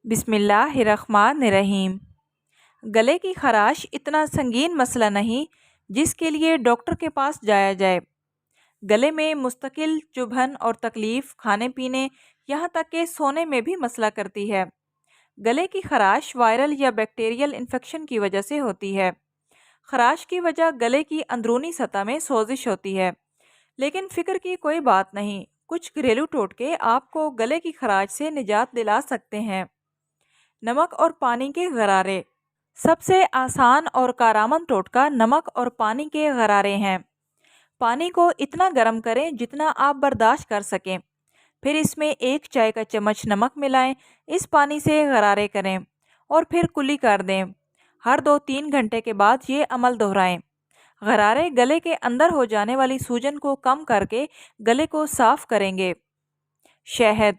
बिस्मिल्लाहिर्रहमानिर्रहीम। गले की खराश इतना संगीन मसला नहीं जिसके लिए डॉक्टर के पास जाया जाए। गले में मुस्तकिल चुभन और तकलीफ खाने पीने यहाँ तक कि सोने में भी मसला करती है। गले की खराश वायरल या बैक्टीरियल इन्फेक्शन की वजह से होती है। खराश की वजह गले की अंदरूनी सतह में सोजिश होती है, लेकिन फिक्र की कोई बात नहीं, कुछ घरेलू टोटके आपको गले की खराश से निजात दिला सकते हैं। नमक और पानी के गरारे। सबसे आसान और कारआमद टोटका नमक और पानी के गरारे हैं। पानी को इतना गर्म करें जितना आप बर्दाश्त कर सकें, फिर इसमें 1 चाय का चम्मच नमक मिलाएं, इस पानी से गरारे करें और फिर कुल्ली कर दें। हर 2-3 घंटे के बाद ये अमल दोहराएं। गरारे गले के अंदर हो जाने वाली सूजन को कम करके गले को साफ करेंगे। शहद।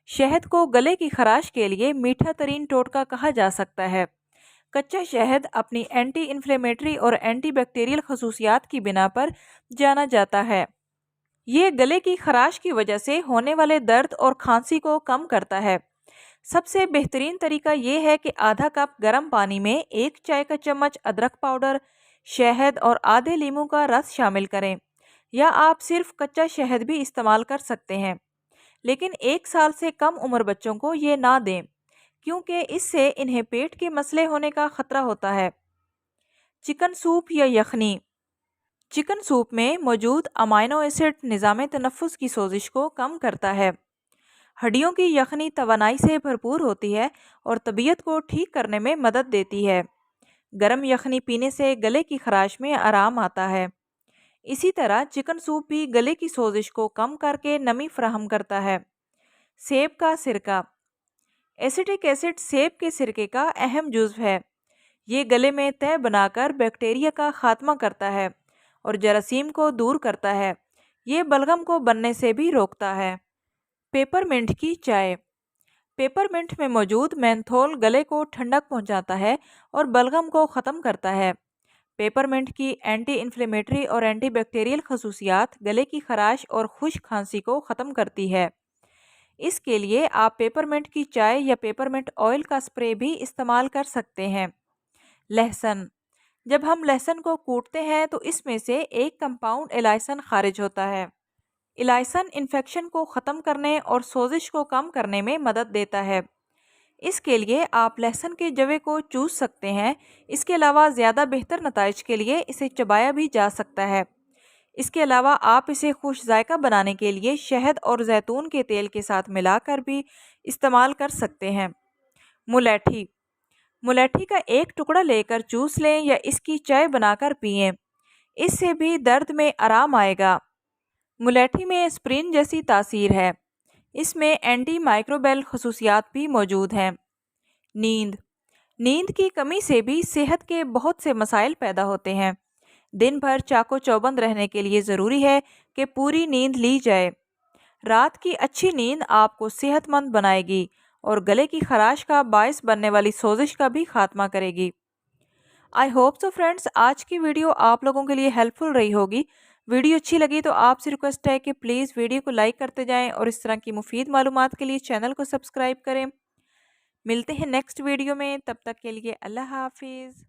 शहद को गले की खराश के लिए मीठा तरीन टोटका कहा जा सकता है। कच्चा शहद अपनी एंटी इन्फ्लेमेटरी और एंटी बैक्टीरियल खसूसियात की बिना पर जाना जाता है। ये गले की खराश की वजह से होने वाले दर्द और खांसी को कम करता है। सबसे बेहतरीन तरीका ये है कि आधा कप गर्म पानी में 1 चाय का चम्मच अदरक पाउडर, शहद और आधे लीमू का रस शामिल करें, या आप सिर्फ कच्चा शहद भी इस्तेमाल कर सकते हैं। लेकिन 1 साल से कम उम्र बच्चों को ये ना दें, क्योंकि इससे इन्हें पेट के मसले होने का खतरा होता है। चिकन सूप या यखनी। चिकन सूप में मौजूद अमाइनो एसिड निज़ाम तनफ़ुस की सोजिश को कम करता है। हड्डियों की यखनी तवानाई से भरपूर होती है और तबीयत को ठीक करने में मदद देती है। गर्म यखनी पीने से गले की खराश में आराम आता है। इसी तरह चिकन सूप भी गले की सोजिश को कम करके नमी फराहम करता है। सेब का सिरका। एसिटिक एसिड सेब के सिरके का अहम जुज़्व है। ये गले में तह बनाकर बैक्टीरिया का खात्मा करता है और जरासीम को दूर करता है। ये बलगम को बनने से भी रोकता है। पेपरमिंट की चाय। पेपरमिंट में मौजूद मेंथोल गले को ठंडक पहुंचाता है और बलगम को ख़त्म करता है। पेपरमिंट की एंटी इन्फ्लेमेटरी और एंटी बैक्टीरियल खसूसियात गले की खराश और खुश्क खांसी को ख़त्म करती है। इसके लिए आप पेपरमिंट की चाय या पेपरमिंट ऑयल का स्प्रे भी इस्तेमाल कर सकते हैं। लहसुन। जब हम लहसुन को कूटते हैं तो इसमें से एक कंपाउंड इलाइसन खारिज होता है। इलाइसन इन्फेक्शन को ख़त्म करने और सोजिश को कम करने में मदद देता है। इसके लिए आप लहसुन के जवे को चूस सकते हैं। इसके अलावा ज़्यादा बेहतर नताइज के लिए इसे चबाया भी जा सकता है। इसके अलावा आप इसे खुश जायका बनाने के लिए शहद और जैतून के तेल के साथ मिलाकर भी इस्तेमाल कर सकते हैं। मुलैठी। मुलैठी का एक टुकड़ा लेकर चूस लें या इसकी चाय बनाकर पिएं, इससे भी दर्द में आराम आएगा। मुलैठी में एस्प्रिन जैसी तासीर है। इसमें एंटी माइक्रोबियल खसूसियात भी मौजूद हैं। नींद। नींद की कमी से भी सेहत के बहुत से मसाइल पैदा होते हैं। दिन भर चाको चौबंद रहने के लिए ज़रूरी है कि पूरी नींद ली जाए। रात की अच्छी नींद आपको सेहतमंद बनाएगी और गले की खराश का बायस बनने वाली सोजिश का भी खात्मा करेगी। आई होप सो फ्रेंड्स, आज की वीडियो आप लोगों के लिए हेल्पफुल रही होगी। वीडियो अच्छी लगी तो आपसे रिक्वेस्ट है कि प्लीज़ वीडियो को लाइक करते जाएं और इस तरह की मुफीद मालूमात के लिए चैनल को सब्सक्राइब करें। मिलते हैं नेक्स्ट वीडियो में, तब तक के लिए अल्लाह हाफिज़।